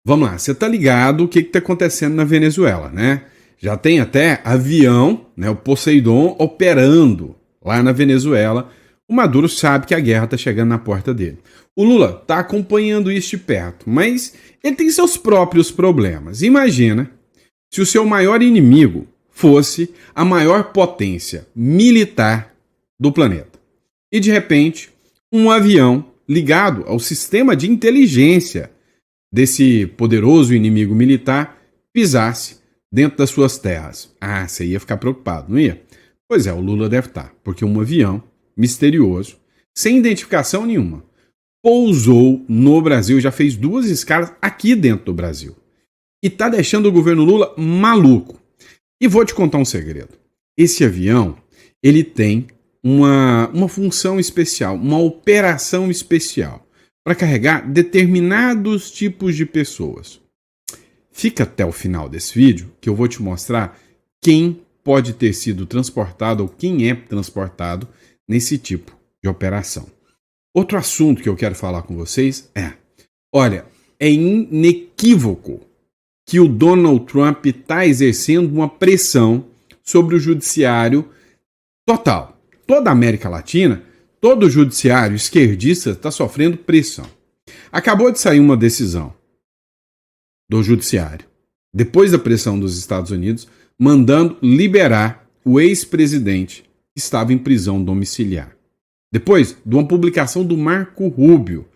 Vamos lá, você tá ligado o que tá acontecendo na Venezuela, né? Já tem até avião, né, o Poseidon, operando lá na Venezuela. O Maduro sabe que a guerra tá chegando na porta dele. O Lula tá acompanhando isso de perto, mas ele tem seus próprios problemas. Imagina se o seu maior inimigo fosse a maior potência militar do planeta. E de repente, um avião ligado ao sistema de inteligência desse poderoso inimigo militar pisasse dentro das suas terras. Ah, você ia ficar preocupado, não ia? Pois é, o Lula deve estar, porque um avião misterioso, sem identificação nenhuma, pousou no Brasil, já fez 2 escalas aqui dentro do Brasil. E tá deixando o governo Lula maluco. E vou te contar um segredo. Esse avião, ele tem uma função especial, uma operação especial, para carregar determinados tipos de pessoas. Fica até o final desse vídeo que eu vou te mostrar quem pode ter sido transportado ou quem é transportado nesse tipo de operação. Outro assunto que eu quero falar com vocês olha, é inequívoco que o Donald Trump está exercendo uma pressão sobre o judiciário total. Toda a América Latina, todo o judiciário esquerdista está sofrendo pressão. Acabou de sair uma decisão do judiciário, depois da pressão dos Estados Unidos, mandando liberar o ex-presidente que estava em prisão domiciliar. Depois de uma publicação do Marco Rubio,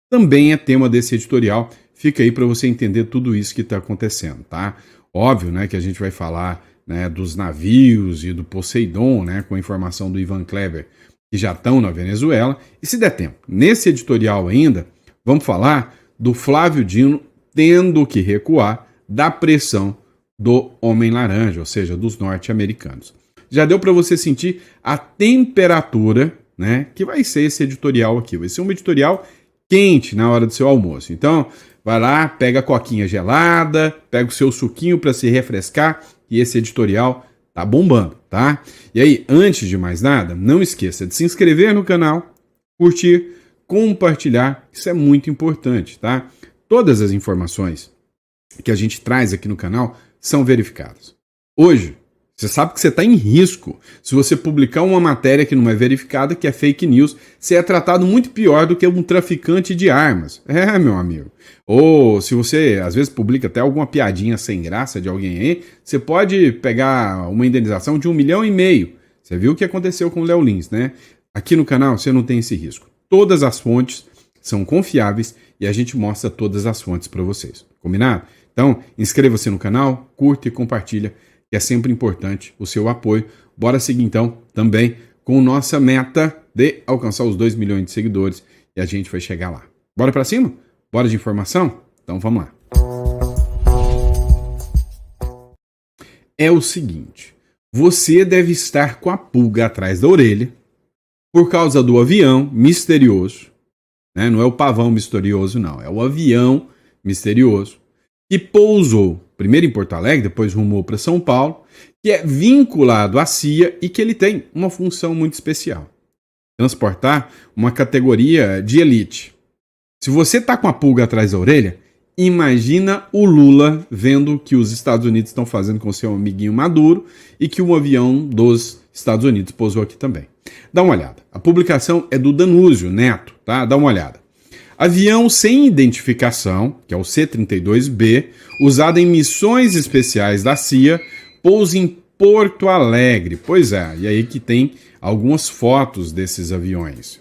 também é tema desse editorial. Fica aí para você entender tudo isso que está acontecendo, tá? Óbvio, né, que a gente vai falar, né, dos navios e do Poseidon, né, com a informação do Ivan Kleber, que já estão na Venezuela. E se der tempo, nesse editorial ainda, vamos falar do Flávio Dino tendo que recuar da pressão do Homem-Laranja, ou seja, dos norte-americanos. Já deu para você sentir a temperatura, né, que vai ser esse editorial aqui. Vai ser um editorial quente na hora do seu almoço. Então, vai lá, pega a coquinha gelada, pega o seu suquinho para se refrescar, e esse editorial tá bombando, tá? E aí, antes de mais nada, não esqueça de se inscrever no canal, curtir, compartilhar, isso é muito importante, tá? Todas as informações que a gente traz aqui no canal são verificadas. Hoje, você sabe que você está em risco. Se você publicar uma matéria que não é verificada, que é fake news, você é tratado muito pior do que um traficante de armas. É, meu amigo. Ou se você, às vezes, publica até alguma piadinha sem graça de alguém aí, você pode pegar uma indenização de 1,5 milhão. Você viu o que aconteceu com o Léo Lins, né? Aqui no canal você não tem esse risco. Todas as fontes são confiáveis e a gente mostra todas as fontes para vocês. Combinado? Então, inscreva-se no canal, curta e compartilha, que é sempre importante o seu apoio. Bora seguir então também com nossa meta de alcançar os 2 milhões de seguidores e a gente vai chegar lá. Bora para cima? Bora de informação? Então vamos lá. É o seguinte, você deve estar com a pulga atrás da orelha por causa do avião misterioso, né? Não é o pavão misterioso não, é o avião misterioso que pousou primeiro em Porto Alegre, depois rumou para São Paulo, que é vinculado à CIA e que ele tem uma função muito especial. Transportar uma categoria de elite. Se você está com a pulga atrás da orelha, imagina o Lula vendo o que os Estados Unidos estão fazendo com seu amiguinho Maduro e que um avião dos Estados Unidos pousou aqui também. Dá uma olhada. A publicação é do Danúzio Neto, tá? Dá uma olhada. Avião sem identificação, que é o C-32B, usado em missões especiais da CIA, pousa em Porto Alegre. Pois é, e aí que tem algumas fotos desses aviões.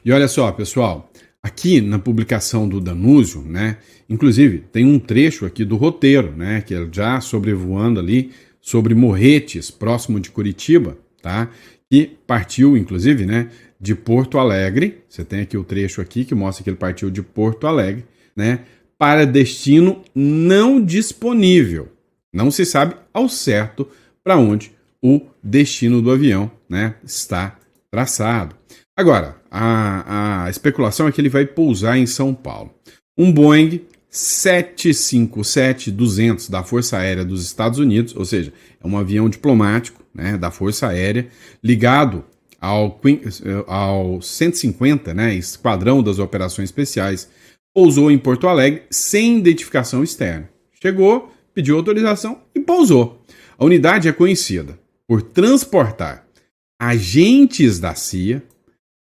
E olha só, pessoal, aqui na publicação do Danúzio, né, inclusive tem um trecho aqui do roteiro, né, que é já sobrevoando ali sobre Morretes, próximo de Curitiba, tá, que partiu, inclusive, né, de Porto Alegre, você tem aqui o trecho aqui que mostra que ele partiu de Porto Alegre, né, para destino não disponível. Não se sabe ao certo para onde o destino do avião, né, está traçado. Agora, a especulação é que ele vai pousar em São Paulo. Um Boeing 757-200 da Força Aérea dos Estados Unidos, ou seja, é um avião diplomático, né, da Força Aérea, ligado ao 150, né, Esquadrão das Operações Especiais, pousou em Porto Alegre sem identificação externa. Chegou, pediu autorização e pousou. A unidade é conhecida por transportar agentes da CIA,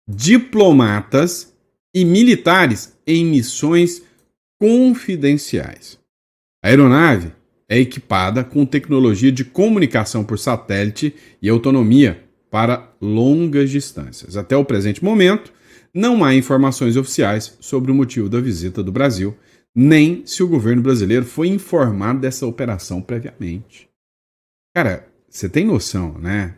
diplomatas e militares em missões confidenciais. A aeronave é equipada com tecnologia de comunicação por satélite e autonomia para longas distâncias. Até o presente momento, não há informações oficiais sobre o motivo da visita do Brasil, nem se o governo brasileiro foi informado dessa operação previamente. Cara, você tem noção, né,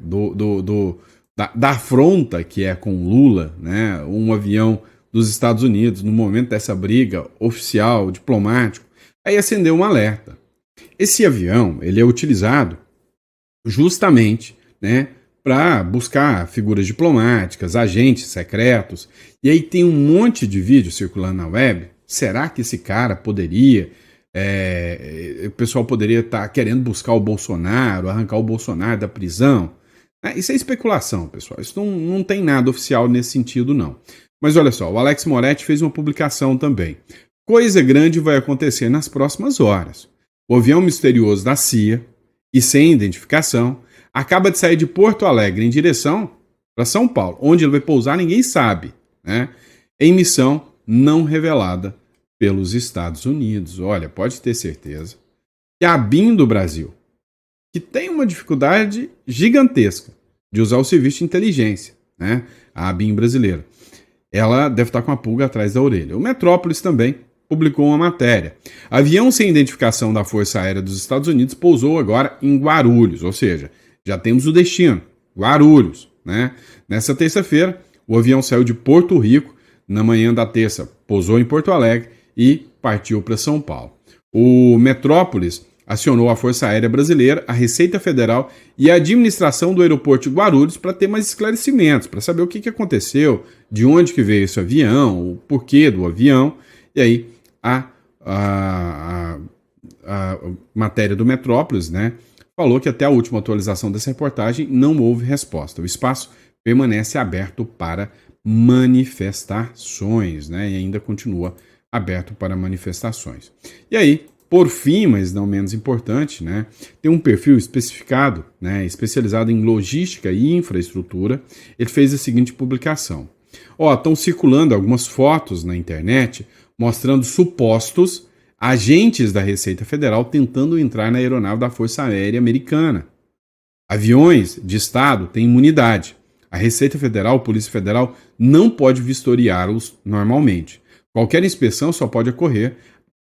da afronta que é com Lula, né, um avião dos Estados Unidos no momento dessa briga oficial, diplomático, aí acendeu um alerta. Esse avião, ele é utilizado justamente, né, para buscar figuras diplomáticas, agentes secretos, e aí tem um monte de vídeo circulando na web. Será que esse cara poderia, o pessoal poderia estar querendo buscar o Bolsonaro, arrancar o Bolsonaro da prisão? Isso é especulação, pessoal, isso não tem nada oficial nesse sentido, não. Mas olha só, o Alex Moretti fez uma publicação também. Coisa grande vai acontecer nas próximas horas. O avião misterioso da CIA, e sem identificação, acaba de sair de Porto Alegre em direção para São Paulo. Onde ele vai pousar, ninguém sabe, né? Em missão não revelada pelos Estados Unidos. Olha, pode ter certeza que a ABIN do Brasil, que tem uma dificuldade gigantesca de usar o serviço de inteligência, né? A ABIN brasileira, ela deve estar com a pulga atrás da orelha. O Metrópolis também publicou uma matéria. Avião sem identificação da Força Aérea dos Estados Unidos pousou agora em Guarulhos, ou seja, já temos o destino, Guarulhos, né? Nessa terça-feira, o avião saiu de Porto Rico, na manhã da terça pousou em Porto Alegre e partiu para São Paulo. O Metrópolis acionou a Força Aérea Brasileira, a Receita Federal e a administração do aeroporto de Guarulhos para ter mais esclarecimentos, para saber o que aconteceu, de onde que veio esse avião, o porquê do avião. E aí a matéria do Metrópolis, né, falou que até a última atualização dessa reportagem não houve resposta. O espaço permanece aberto para manifestações, né, e ainda continua aberto para manifestações. E aí, por fim, mas não menos importante, né, tem um perfil especificado, né, especializado em logística e infraestrutura. Ele fez a seguinte publicação. Estão circulando algumas fotos na internet mostrando supostos agentes da Receita Federal tentando entrar na aeronave da Força Aérea Americana. Aviões de Estado têm imunidade. A Receita Federal, Polícia Federal, não pode vistoriá-los normalmente. Qualquer inspeção só pode ocorrer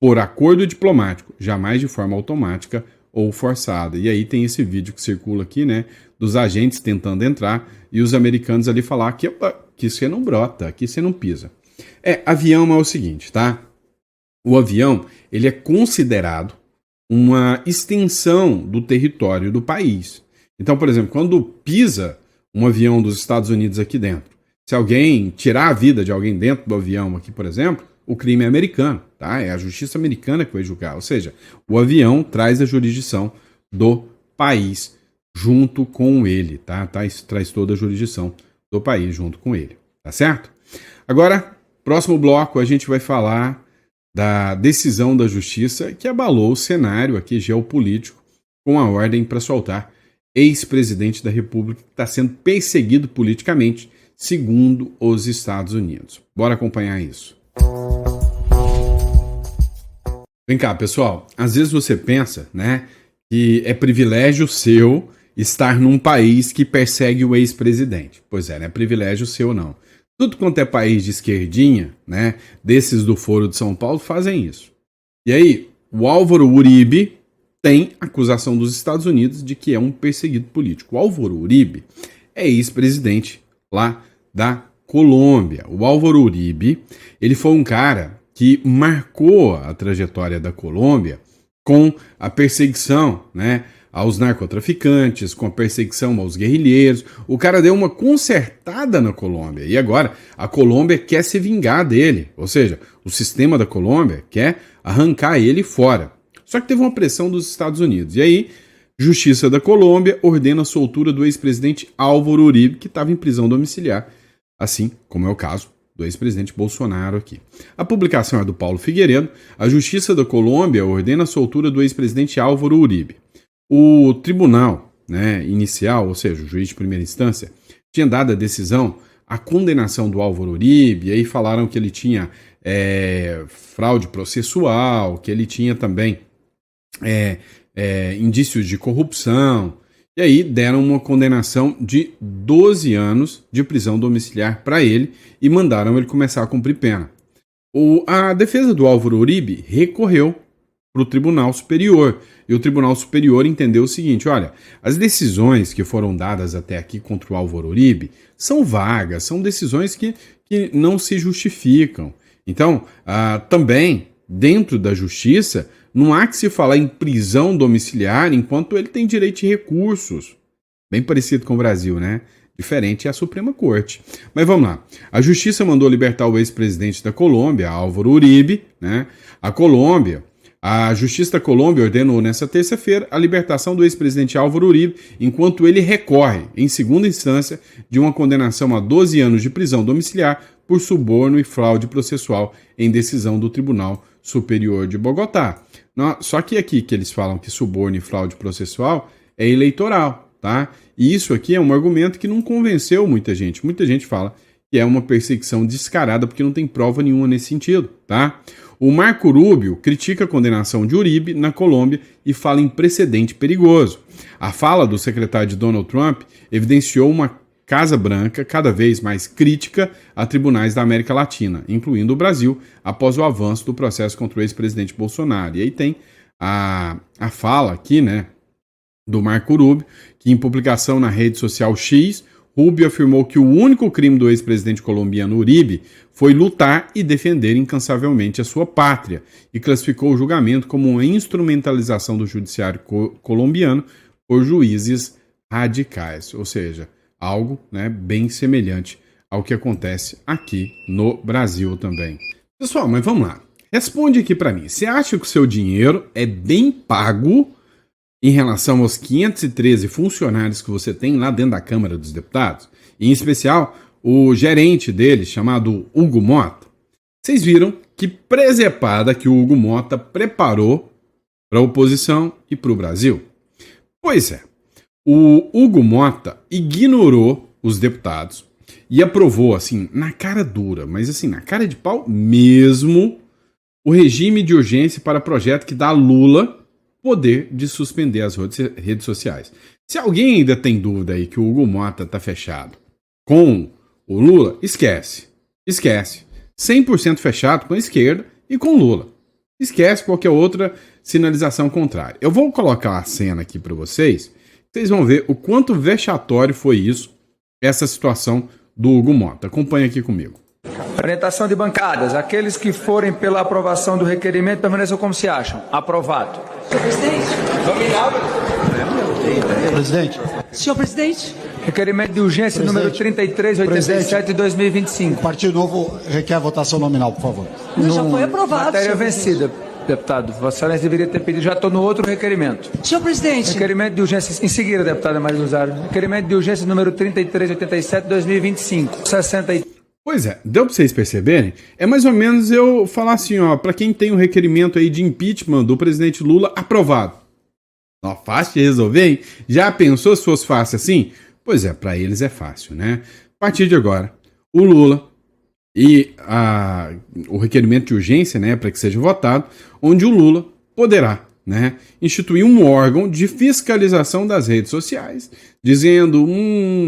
por acordo diplomático, jamais de forma automática ou forçada. E aí tem esse vídeo que circula aqui, né, dos agentes tentando entrar e os americanos ali falar que você não brota, aqui você não pisa. Avião é o seguinte, tá? O avião, ele é considerado uma extensão do território do país. Então, por exemplo, quando pisa um avião dos Estados Unidos aqui dentro, se alguém tirar a vida de alguém dentro do avião aqui, por exemplo, o crime é americano, tá? É a justiça americana que vai julgar. Ou seja, o avião traz a jurisdição do país junto com ele, tá? Traz toda a jurisdição do país junto com ele, tá certo? Agora, próximo bloco, a gente vai falar da decisão da justiça que abalou o cenário aqui geopolítico com a ordem para soltar ex-presidente da República que está sendo perseguido politicamente, segundo os Estados Unidos. Bora acompanhar isso. Vem cá, pessoal. Às vezes você pensa, né, que é privilégio seu estar num país que persegue o ex-presidente. Pois é, não é privilégio seu, não. Tudo quanto é país de esquerdinha, né, desses do Foro de São Paulo, fazem isso. E aí, o Álvaro Uribe tem acusação dos Estados Unidos de que é um perseguido político. O Álvaro Uribe é ex-presidente lá da Colômbia. O Álvaro Uribe, ele foi um cara que marcou a trajetória da Colômbia com a perseguição, né, aos narcotraficantes, com a perseguição aos guerrilheiros. O cara deu uma consertada na Colômbia e agora a Colômbia quer se vingar dele, ou seja, o sistema da Colômbia quer arrancar ele fora. Só que teve uma pressão dos Estados Unidos e aí Justiça da Colômbia ordena a soltura do ex-presidente Álvaro Uribe, que estava em prisão domiciliar, assim como é o caso do ex-presidente Bolsonaro aqui. A publicação é do Paulo Figueiredo. A Justiça da Colômbia ordena a soltura do ex-presidente Álvaro Uribe. O tribunal, né, inicial, ou seja, o juiz de primeira instância, tinha dado a decisão, a condenação do Álvaro Uribe, e aí falaram que ele tinha fraude processual, que ele tinha também indícios de corrupção, e aí deram uma condenação de 12 anos de prisão domiciliar para ele e mandaram ele começar a cumprir pena. A defesa do Álvaro Uribe recorreu para o Tribunal Superior, e o Tribunal Superior entendeu o seguinte: olha, as decisões que foram dadas até aqui contra o Álvaro Uribe são vagas, são decisões que não se justificam. Então, também, dentro da justiça, não há que se falar em prisão domiciliar enquanto ele tem direito de recursos. Bem parecido com o Brasil, né? Diferente é a Suprema Corte. Mas vamos lá. A Justiça mandou libertar o ex-presidente da Colômbia, Álvaro Uribe, né? A Justiça da Colômbia ordenou nesta terça-feira a libertação do ex-presidente Álvaro Uribe, enquanto ele recorre, em segunda instância, de uma condenação a 12 anos de prisão domiciliar por suborno e fraude processual em decisão do Tribunal Superior de Bogotá. Só que aqui que eles falam que suborno e fraude processual é eleitoral, tá? E isso aqui é um argumento que não convenceu muita gente. Muita gente fala que é uma perseguição descarada porque não tem prova nenhuma nesse sentido, tá? O Marco Rubio critica a condenação de Uribe na Colômbia e fala em precedente perigoso. A fala do secretário de Donald Trump evidenciou uma Casa Branca cada vez mais crítica a tribunais da América Latina, incluindo o Brasil, após o avanço do processo contra o ex-presidente Bolsonaro. E aí tem a fala aqui, né, do Marco Rubio, que em publicação na rede social X, Rubio afirmou que o único crime do ex-presidente colombiano Uribe foi lutar e defender incansavelmente a sua pátria e classificou o julgamento como uma instrumentalização do judiciário colombiano por juízes radicais, ou seja, algo, né, bem semelhante ao que acontece aqui no Brasil também. Pessoal, mas vamos lá. Responde aqui para mim. Você acha que o seu dinheiro é bem pago em relação aos 513 funcionários que você tem lá dentro da Câmara dos Deputados? Em especial, o gerente deles, chamado Hugo Mota. Vocês viram que presepada que o Hugo Mota preparou para a oposição e para o Brasil? Pois é. O Hugo Mota ignorou os deputados e aprovou, assim, na cara dura, mas assim, na cara de pau mesmo, o regime de urgência para projeto que dá a Lula poder de suspender as redes sociais. Se alguém ainda tem dúvida aí que o Hugo Mota está fechado com o Lula, esquece. 100% fechado com a esquerda e com o Lula. Esquece qualquer outra sinalização contrária. Eu vou colocar a cena aqui para vocês. Vocês vão ver o quanto vexatório foi isso, essa situação do Hugo Mota. Acompanha aqui comigo. Orientação de bancadas. Aqueles que forem pela aprovação do requerimento permaneçam como se acham. Aprovado. Senhor presidente. Presidente. Senhor presidente. Requerimento de urgência número 3387 de 2025. O Partido Novo requer a votação nominal, por favor. Não, já foi aprovado. Matéria senhor vencida, presidente. deputado. Vossa Excelência deveria ter pedido. Já estou no outro requerimento. Senhor presidente. Requerimento de urgência. Em seguida, deputada Maria Luzaro. Requerimento de urgência número 3387 de 2025. 60. Pois é, deu para vocês perceberem? É mais ou menos eu falar assim, ó, para quem tem um requerimento aí de impeachment do presidente Lula aprovado. Ó, fácil de resolver, hein? Já pensou se fosse fácil assim? Pois é, para eles é fácil, né? A partir de agora, o Lula e o requerimento de urgência, né, para que seja votado, onde o Lula poderá, né, instituir um órgão de fiscalização das redes sociais, dizendo,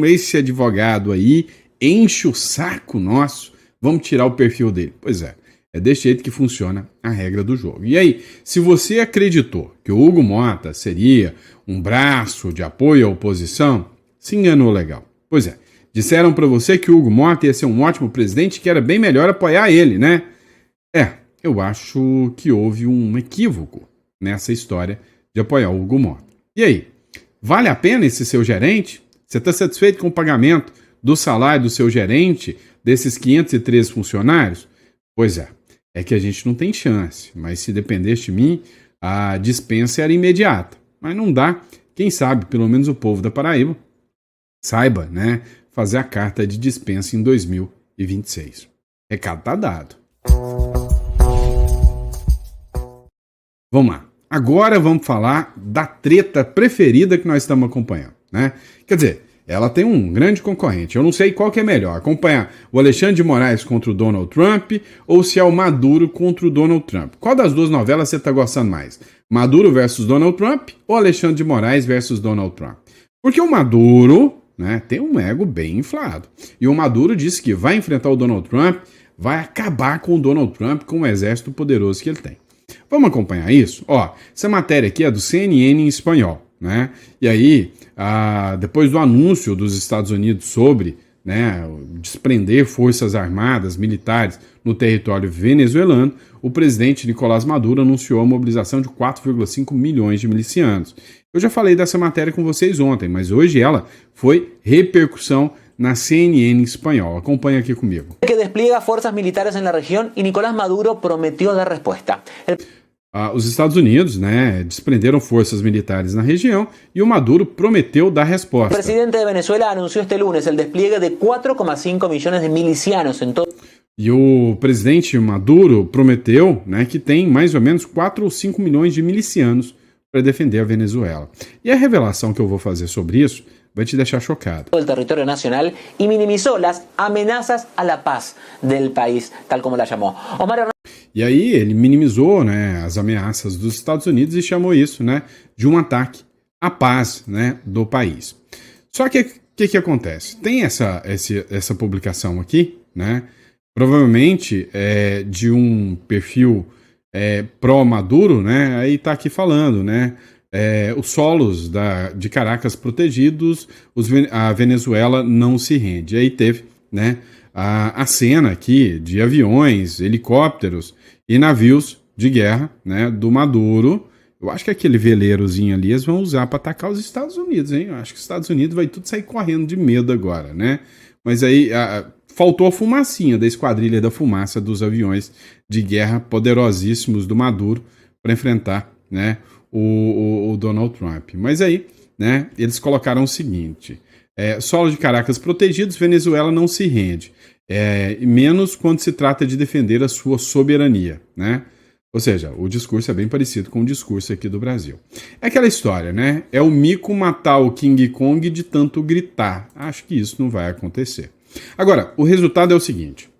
esse advogado aí enche o saco nosso, vamos tirar o perfil dele. Pois é desse jeito que funciona a regra do jogo. E aí, se você acreditou que o Hugo Mota seria um braço de apoio à oposição, se enganou legal. Pois é, disseram para você que o Hugo Mota ia ser um ótimo presidente, que era bem melhor apoiar ele, né? Eu acho que houve um equívoco nessa história de apoiar o Hugo Mota. E aí, vale a pena esse seu gerente? Você está satisfeito com o pagamento do salário do seu gerente, desses 513 funcionários? Pois é que a gente não tem chance, mas se dependesse de mim, a dispensa era imediata. Mas não dá, quem sabe, pelo menos o povo da Paraíba, saiba, né, fazer a carta de dispensa em 2026. Recado tá dado. Vamos lá. Agora vamos falar da treta preferida que nós estamos acompanhando, né? Quer dizer, ela tem um grande concorrente. Eu não sei qual que é melhor, acompanhar o Alexandre de Moraes contra o Donald Trump ou se é o Maduro contra o Donald Trump. Qual das duas novelas você está gostando mais? Maduro versus Donald Trump ou Alexandre de Moraes versus Donald Trump? Porque o Maduro, né, tem um ego bem inflado. E o Maduro disse que vai enfrentar o Donald Trump, vai acabar com o Donald Trump, com o exército poderoso que ele tem. Vamos acompanhar isso? Ó, essa matéria aqui é do CNN em espanhol, né? E aí, depois do anúncio dos Estados Unidos sobre, né, desprender forças armadas, militares no território venezuelano, o presidente Nicolás Maduro anunciou a mobilização de 4,5 milhões de milicianos. Eu já falei dessa matéria com vocês ontem, mas hoje ela foi repercussão na CNN em espanhol. Acompanha aqui comigo. Que despliega forças militares na região e Nicolás Maduro prometeu dar resposta. Os Estados Unidos, né, desprenderam forças militares na região e o Maduro prometeu dar resposta. O presidente de Venezuela anunciou este lunes o despliegue de 4,5 milhões de milicianos em todo. E o presidente Maduro prometeu, né, que tem mais ou menos 4 ou 5 milhões de milicianos para defender a Venezuela. E a revelação que eu vou fazer sobre isso vai te deixar chocado. El territorio nacional y minimizó las amenazas a la paz del país, tal como la llamó. E aí ele minimizou, né, as ameaças dos Estados Unidos e chamou isso, né, de um ataque à paz, né, do país. Só que o que acontece? Tem essa publicação aqui, né, provavelmente é de um perfil pró-Maduro, né, aí tá aqui falando, né, os solos de Caracas protegidos, a Venezuela não se rende. E aí teve, né, a cena aqui de aviões, helicópteros e navios de guerra, né, do Maduro. Eu acho que aquele veleirozinho ali eles vão usar para atacar os Estados Unidos, hein? Eu acho que os Estados Unidos vai tudo sair correndo de medo agora, né? Mas aí faltou a fumacinha da esquadrilha da fumaça dos aviões de guerra poderosíssimos do Maduro para enfrentar, né, o Donald Trump. Mas aí, né, eles colocaram o seguinte: solo de Caracas protegidos, Venezuela não se rende. Menos quando se trata de defender a sua soberania, né? Ou seja, o discurso é bem parecido com o discurso aqui do Brasil. É aquela história, né? É o mico matar o King Kong de tanto gritar. Acho que isso não vai acontecer. Agora, o resultado é o seguinte: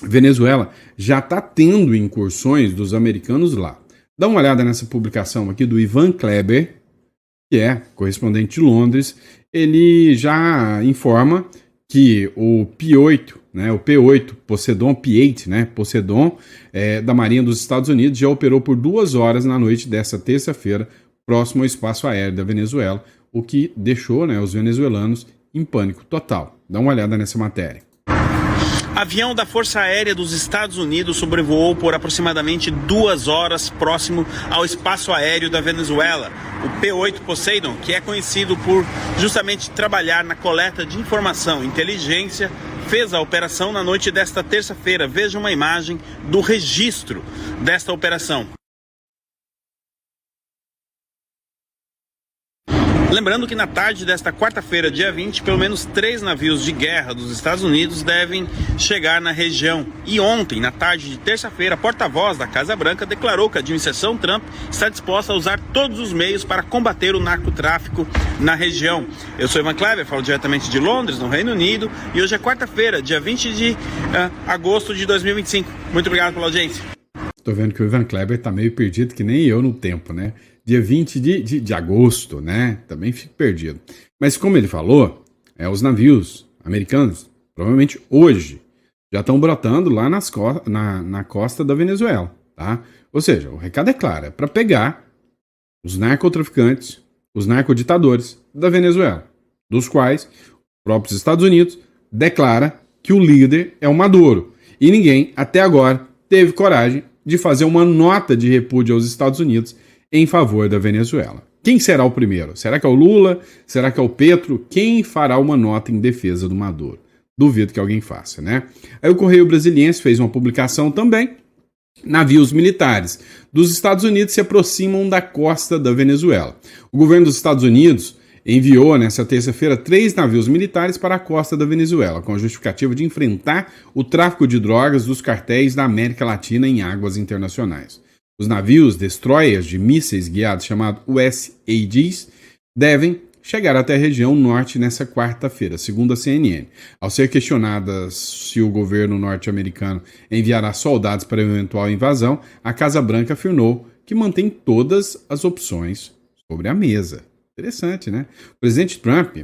Venezuela já está tendo incursões dos americanos lá. Dá uma olhada nessa publicação aqui do Ivan Kleber, que é correspondente de Londres. Ele já informa que o P-8, né, o P-8, Poseidon, P-8, né, Poseidon, da Marinha dos Estados Unidos, já operou por 2 horas na noite dessa terça-feira, próximo ao espaço aéreo da Venezuela, o que deixou, né, os venezuelanos em pânico total. Dá uma olhada nessa matéria. Avião da Força Aérea dos Estados Unidos sobrevoou por aproximadamente 2 horas próximo ao espaço aéreo da Venezuela. O P-8 Poseidon, que é conhecido por justamente trabalhar na coleta de informação e inteligência, fez a operação na noite desta terça-feira. Veja uma imagem do registro desta operação. Lembrando que na tarde desta quarta-feira, dia 20, pelo menos 3 navios de guerra dos Estados Unidos devem chegar na região. E ontem, na tarde de terça-feira, a porta-voz da Casa Branca declarou que a administração Trump está disposta a usar todos os meios para combater o narcotráfico na região. Eu sou Ivan Kleber, falo diretamente de Londres, no Reino Unido, e hoje é quarta-feira, dia 20 de agosto de 2025. Muito obrigado pela audiência. Estou vendo que o Ivan Kleber está meio perdido, que nem eu no tempo, né? Dia 20 de agosto, né? Também fico perdido. Mas como ele falou, os navios americanos, provavelmente hoje, já estão brotando lá na costa da Venezuela, tá? Ou seja, o recado é claro, é para pegar os narcotraficantes, os narcoditadores da Venezuela, dos quais os próprios Estados Unidos declara que o líder é o Maduro. E ninguém, até agora, teve coragem de fazer uma nota de repúdio aos Estados Unidos em favor da Venezuela. Quem será o primeiro? Será que é o Lula? Será que é o Petro? Quem fará uma nota em defesa do Maduro? Duvido que alguém faça, né? Aí o Correio Brasiliense fez uma publicação também. Navios militares dos Estados Unidos se aproximam da costa da Venezuela. O governo dos Estados Unidos enviou nessa terça-feira 3 navios militares para a costa da Venezuela, com a justificativa de enfrentar o tráfico de drogas dos cartéis da América Latina em águas internacionais. Os navios destroyers de mísseis guiados chamados USAGs devem chegar até a região norte nessa quarta-feira, segundo a CNN. Ao ser questionada se o governo norte-americano enviará soldados para a eventual invasão, a Casa Branca afirmou que mantém todas as opções sobre a mesa. Interessante, né? O presidente Trump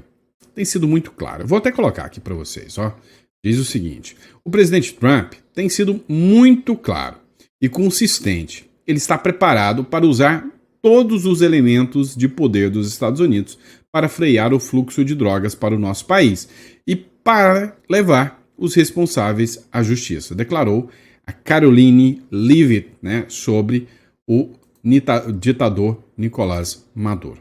tem sido muito claro. Eu vou até colocar aqui para vocês, ó. Diz o seguinte: o presidente Trump tem sido muito claro e consistente. Ele está preparado para usar todos os elementos de poder dos Estados Unidos para frear o fluxo de drogas para o nosso país e para levar os responsáveis à justiça, declarou a Caroline Leavitt, né, sobre o ditador Nicolás Maduro.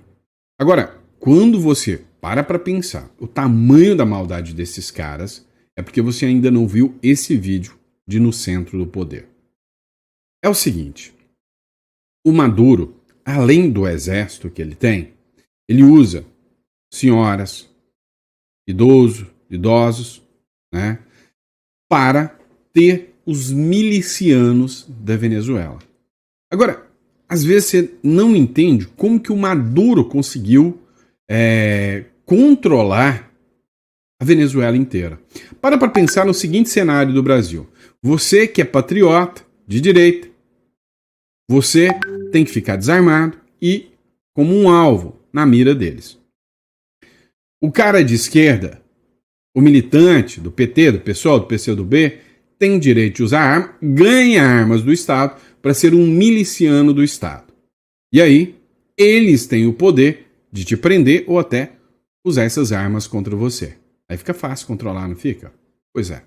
Agora, quando você para pensar o tamanho da maldade desses caras, é porque você ainda não viu esse vídeo de No Centro do Poder. É o seguinte: o Maduro, além do exército que ele tem, ele usa senhoras, idosos, né, para ter os milicianos da Venezuela. Agora, às vezes você não entende como que o Maduro conseguiu controlar a Venezuela inteira. Para pensar no seguinte cenário do Brasil. Você que é patriota, de direita, você tem que ficar desarmado e como um alvo na mira deles. O cara de esquerda, o militante do PT, do PSOL, do PCdoB, tem direito de usar arma, ganha armas do Estado para ser um miliciano do Estado. E aí, eles têm o poder de te prender ou até usar essas armas contra você. Aí fica fácil controlar, não fica? Pois é.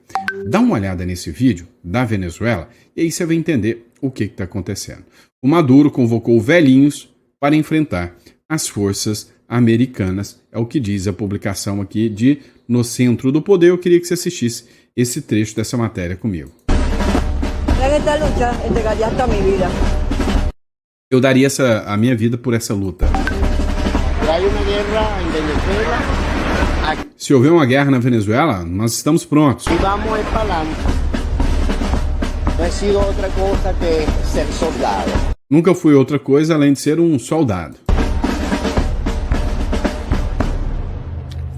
Dá uma olhada nesse vídeo da Venezuela e aí você vai entender o que está acontecendo. O Maduro convocou velhinhos para enfrentar as forças americanas. É o que diz a publicação aqui de No Centro do Poder. Eu queria que você assistisse esse trecho dessa matéria comigo. Eu daria a minha vida por essa luta. Se houver uma guerra na Venezuela, nós estamos prontos. Nunca fui outra coisa além de ser um soldado.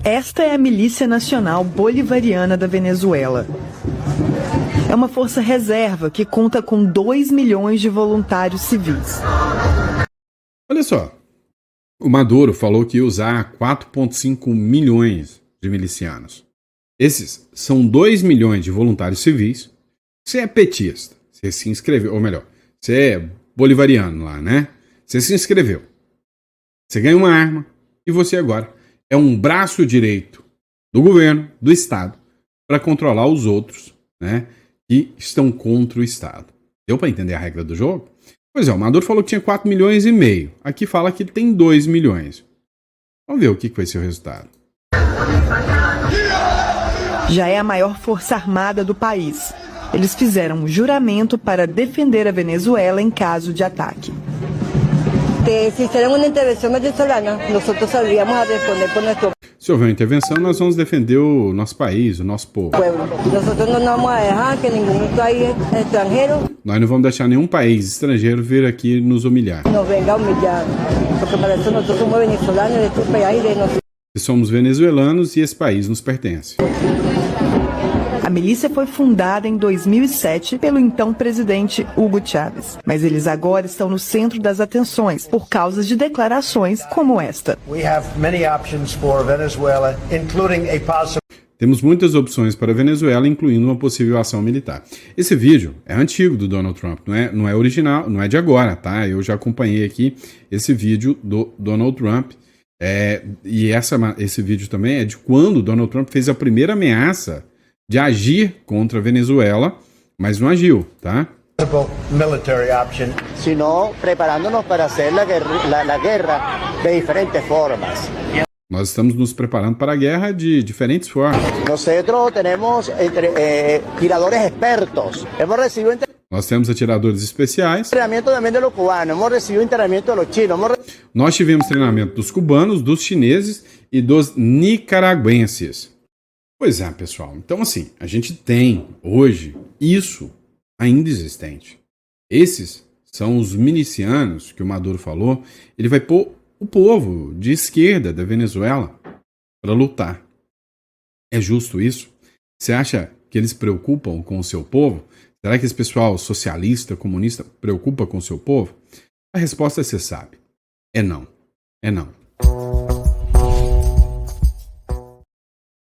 Esta é a Milícia Nacional Bolivariana da Venezuela. É uma força reserva que conta com 2 milhões de voluntários civis. Olha só, o Maduro falou que ia usar 4,5 milhões de milicianos. Esses são 2 milhões de voluntários civis. Você é petista, você se inscreveu, ou melhor, você é bolivariano lá, né? Você se inscreveu. Você ganha uma arma e você agora é um braço direito do governo, do Estado, para controlar os outros, né, que estão contra o Estado. Deu para entender a regra do jogo? Pois é, o Maduro falou que tinha 4 milhões e meio. Aqui fala que tem 2 milhões. Vamos ver o que vai ser o resultado. Já é a maior força armada do país. Eles fizeram um juramento para defender a Venezuela em caso de ataque. Se hicieran una intervención venezolana, nosotros saldríamos a responder por nuestro Se houver uma intervenção, nós vamos defender o nosso país, o nosso povo. pueblo. Nosotros no nos vamos a dejar que ningún país extranjero Nós não vamos deixar nenhum país estrangeiro vir aqui nos humilhar. nos venga a humillar. Porque para eso nosotros somos venezolanos de este país de nosotros. Somos venezuelanos e esse país nos pertence. A milícia foi fundada em 2007 pelo então presidente Hugo Chávez. Mas eles agora estão no centro das atenções por causa de declarações como esta. We have many options for Venezuela, including a possible Temos muitas opções para a Venezuela, incluindo uma possível ação militar. Esse vídeo é antigo do Donald Trump, não é original, não é de agora, tá? Eu já acompanhei aqui esse vídeo do Donald Trump. Esse vídeo também é de quando o Donald Trump fez a primeira ameaça de agir contra a Venezuela, mas não agiu, tá? military option. Sino preparándonos para hacer la guerra de diferentes formas. Nós estamos nos preparando para a guerra de diferentes formas. Nosotros tenemos tiradores expertos. Hemos recibido Nós temos atiradores especiais. Treinamento também dos cubanos, hemos recibido treinamento dos chinos. Nós tivemos treinamento dos cubanos, dos chineses e dos nicaragüenses. Pois é, pessoal. Então, assim, a gente tem hoje isso ainda existente. Esses são os milicianos que o Maduro falou. Ele vai pôr o povo de esquerda da Venezuela para lutar. É justo isso? Você acha que eles se preocupam com o seu povo? Será que esse pessoal socialista, comunista, preocupa com o seu povo? A resposta você sabe. É não. É não.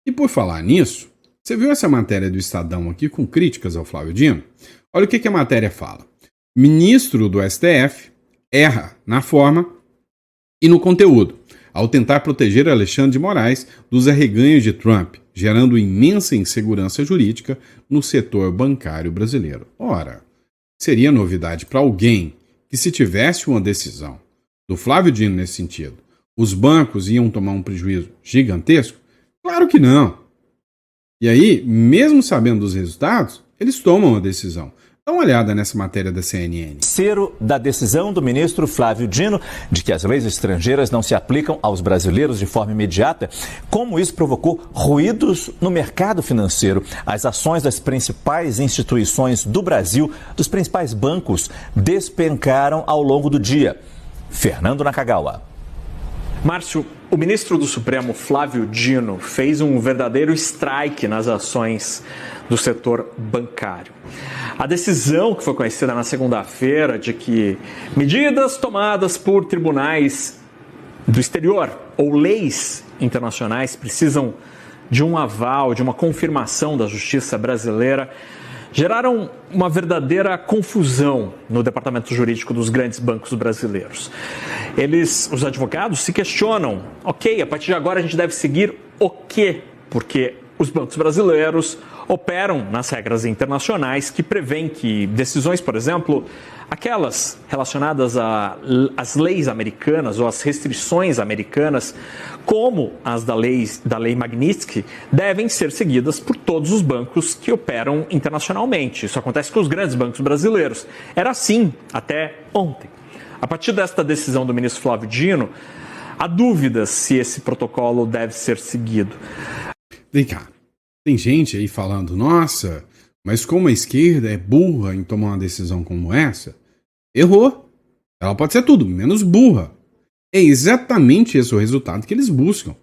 E por falar nisso, você viu essa matéria do Estadão aqui com críticas ao Flávio Dino? Olha o que a matéria fala. Ministro do STF erra na forma e no conteúdo, ao tentar proteger Alexandre de Moraes dos arreganhos de Trump, gerando imensa insegurança jurídica no setor bancário brasileiro. Ora, seria novidade para alguém que, se tivesse uma decisão do Flávio Dino nesse sentido, os bancos iam tomar um prejuízo gigantesco? Claro que não. E aí, mesmo sabendo dos resultados, eles tomam a decisão. Dá uma olhada nessa matéria da CNN. Terceiro da decisão do ministro Flávio Dino de que as leis estrangeiras não se aplicam aos brasileiros de forma imediata, como isso provocou ruídos no mercado financeiro. As ações das principais instituições do Brasil, dos principais bancos, despencaram ao longo do dia. Fernando Nakagawa. Márcio, o ministro do Supremo, Flávio Dino, fez um verdadeiro strike nas ações do setor bancário. A decisão que foi conhecida na segunda-feira de que medidas tomadas por tribunais do exterior ou leis internacionais precisam de um aval, de uma confirmação da justiça brasileira, geraram uma verdadeira confusão no departamento jurídico dos grandes bancos brasileiros. Os advogados, se questionam, ok, a partir de agora a gente deve seguir o quê? Porque os bancos brasileiros operam nas regras internacionais que prevêem que decisões, por exemplo, aquelas relacionadas às leis americanas ou às restrições americanas, como as da lei Magnitsky, devem ser seguidas por todos os bancos que operam internacionalmente. Isso acontece com os grandes bancos brasileiros. Era assim até ontem. A partir desta decisão do ministro Flávio Dino, há dúvidas se esse protocolo deve ser seguido. Vem cá, tem gente aí falando, nossa, mas como a esquerda é burra em tomar uma decisão como essa, errou. Ela pode ser tudo, menos burra. É exatamente esse o resultado que eles buscam.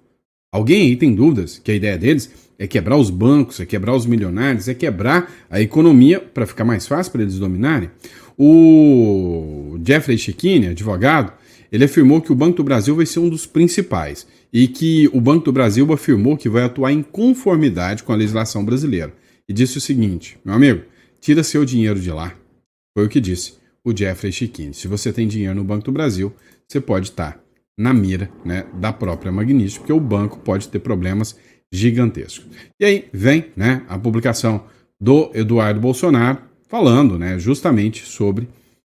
Alguém aí tem dúvidas que a ideia deles é quebrar os bancos, é quebrar os milionários, é quebrar a economia para ficar mais fácil para eles dominarem? O Jeffrey Chechini, advogado, ele afirmou que o Banco do Brasil vai ser um dos principais e que o Banco do Brasil afirmou que vai atuar em conformidade com a legislação brasileira. E disse o seguinte, meu amigo, tira seu dinheiro de lá. Foi o que disse o Jeffrey Chechini. Se você tem dinheiro no Banco do Brasil, você pode estar na mira, né, da própria Magnitsky, porque o banco pode ter problemas gigantescos. E aí vem, né, a publicação do Eduardo Bolsonaro falando, né, justamente sobre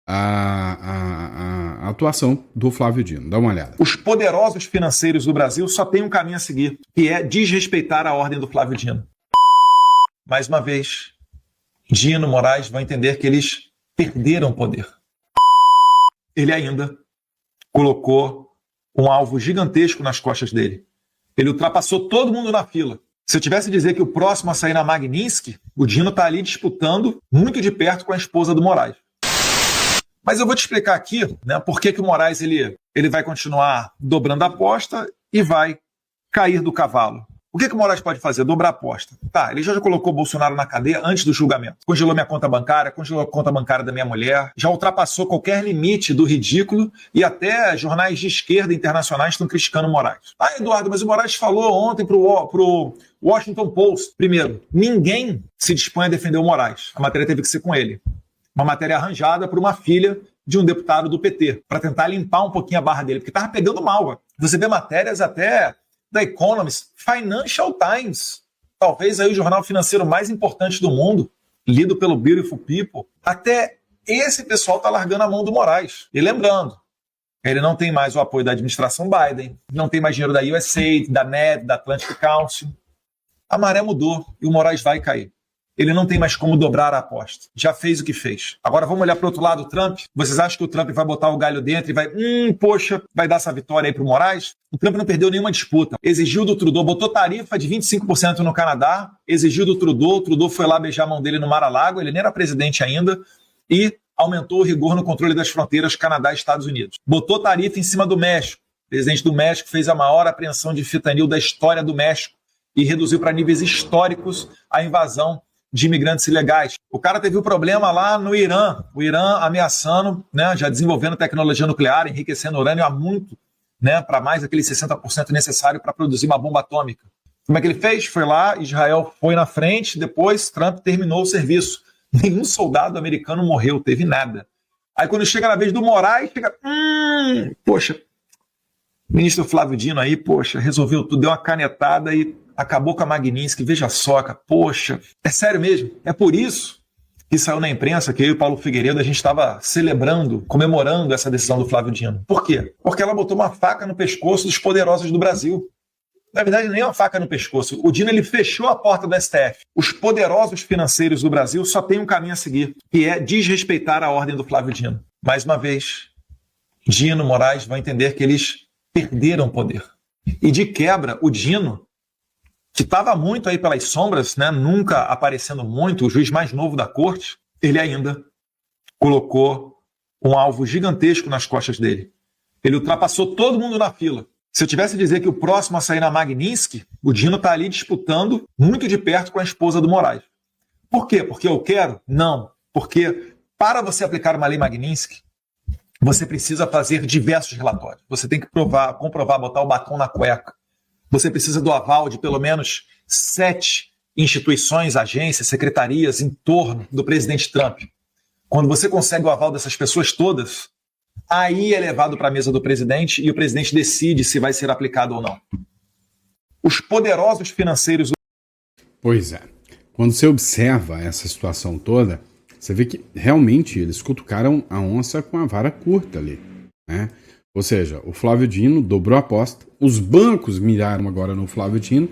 a atuação do Flávio Dino. Dá uma olhada. Os poderosos financeiros do Brasil só têm um caminho a seguir, que é desrespeitar a ordem do Flávio Dino. Mais uma vez, Dino, Moraes vão entender que eles perderam poder. Ele ainda colocou um alvo gigantesco nas costas dele. Ele ultrapassou todo mundo na fila. Se eu tivesse a dizer que o próximo a sair na Magnitsky, o Dino está ali disputando muito de perto com a esposa do Moraes. Mas eu vou te explicar aqui, né, por que o Moraes ele vai continuar dobrando a aposta e vai cair do cavalo. O que o Moraes pode fazer? Dobrar a aposta. Tá, ele já colocou o Bolsonaro na cadeia antes do julgamento. Congelou minha conta bancária, congelou a conta bancária da minha mulher, já ultrapassou qualquer limite do ridículo e até jornais de esquerda internacionais estão criticando o Moraes. Ah, Eduardo, mas o Moraes falou ontem pro Washington Post. Primeiro, ninguém se dispõe a defender o Moraes. A matéria teve que ser com ele. Uma matéria arranjada por uma filha de um deputado do PT, para tentar limpar um pouquinho a barra dele, porque estava pegando mal. Você vê matérias até da Economist, Financial Times, talvez aí o jornal financeiro mais importante do mundo, lido pelo Beautiful People. Até esse pessoal está largando a mão do Moraes. E lembrando, ele não tem mais o apoio da administração Biden, não tem mais dinheiro da USAID, da NED, da Atlantic Council. A maré mudou e o Moraes vai cair. ele não tem mais como dobrar a aposta. Já fez o que fez. Agora vamos olhar para o outro lado, o Trump. Vocês acham que o Trump vai botar o galho dentro e vai, poxa, vai dar essa vitória aí para o Moraes? O Trump não perdeu nenhuma disputa. Exigiu do Trudeau, botou tarifa de 25% no Canadá, exigiu do Trudeau, o Trudeau foi lá beijar a mão dele no Mar-a-Lago, ele nem era presidente ainda, e aumentou o rigor no controle das fronteiras Canadá e Estados Unidos. Botou tarifa em cima do México. O presidente do México fez a maior apreensão de fentanil da história do México e reduziu para níveis históricos a invasão de imigrantes ilegais. O cara teve um problema lá no Irã, o Irã ameaçando, né, já desenvolvendo tecnologia nuclear, enriquecendo urânio há muito, né, para mais aquele 60% necessário para produzir uma bomba atômica. Como é que ele fez? Foi lá, Israel foi na frente, depois Trump terminou o serviço. Nenhum soldado americano morreu, teve nada. Aí quando chega na vez do Moraes, chega, poxa, o ministro Flávio Dino aí, poxa, resolveu tudo, deu uma canetada e acabou com a Magnitsky, veja só, cara, poxa, é sério mesmo, é por isso que saiu na imprensa que eu e o Paulo Figueiredo, a gente estava celebrando, comemorando essa decisão do Flávio Dino. Por quê? Porque ela botou uma faca no pescoço dos poderosos do Brasil. Na verdade, nem uma faca no pescoço. O Dino ele fechou a porta do STF. Os poderosos financeiros do Brasil só têm um caminho a seguir, que é desrespeitar a ordem do Flávio Dino. Mais uma vez, Dino, Moraes vão entender que eles perderam poder. E de quebra, o Dino, que estava muito aí pelas sombras, né, nunca aparecendo muito, o juiz mais novo da corte, ele ainda colocou um alvo gigantesco nas costas dele. Ele ultrapassou todo mundo na fila. Se eu tivesse a dizer que o próximo a sair na Magnitsky, o Dino está ali disputando muito de perto com a esposa do Moraes. Por quê? Porque eu quero? Não. Porque para você aplicar uma lei Magnitsky, você precisa fazer diversos relatórios. Você tem que comprovar, botar o batom na cueca. Você precisa do aval de pelo menos 7 instituições, agências, secretarias em torno do presidente Trump. Quando você consegue o aval dessas pessoas todas, aí é levado para a mesa do presidente e o presidente decide se vai ser aplicado ou não. Os poderosos financeiros... Pois é. Quando você observa essa situação toda, você vê que realmente eles cutucaram a onça com a vara curta ali, né? Ou seja, o Flávio Dino dobrou a aposta, os bancos miraram agora no Flávio Dino,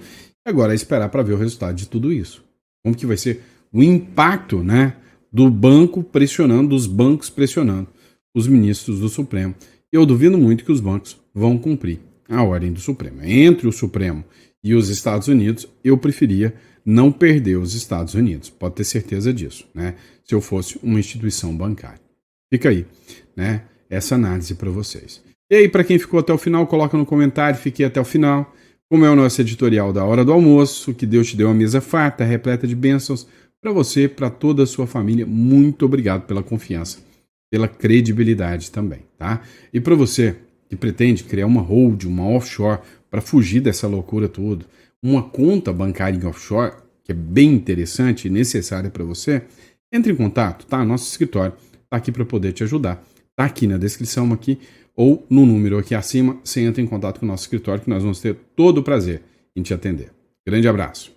e agora é esperar para ver o resultado de tudo isso. Como que vai ser o impacto, né, do banco pressionando, dos bancos pressionando os ministros do Supremo. Eu duvido muito que os bancos vão cumprir a ordem do Supremo. Entre o Supremo e os Estados Unidos, eu preferia não perder os Estados Unidos. Pode ter certeza disso, né? Se eu fosse uma instituição bancária. Fica aí, né? Essa análise para vocês. E aí, para quem ficou até o final, coloca no comentário, fiquei até o final. Como é o nosso editorial da Hora do Almoço, que Deus te deu uma mesa farta, repleta de bênçãos para você, para toda a sua família. Muito obrigado pela confiança, pela credibilidade também, tá? E para você que pretende criar uma hold, uma offshore, para fugir dessa loucura toda, uma conta bancária em offshore, que é bem interessante e necessária para você, entre em contato, tá? Nosso escritório está aqui para poder te ajudar. Está aqui na descrição aqui, ou no número aqui acima, você entra em contato com o nosso escritório, que nós vamos ter todo o prazer em te atender. Grande abraço.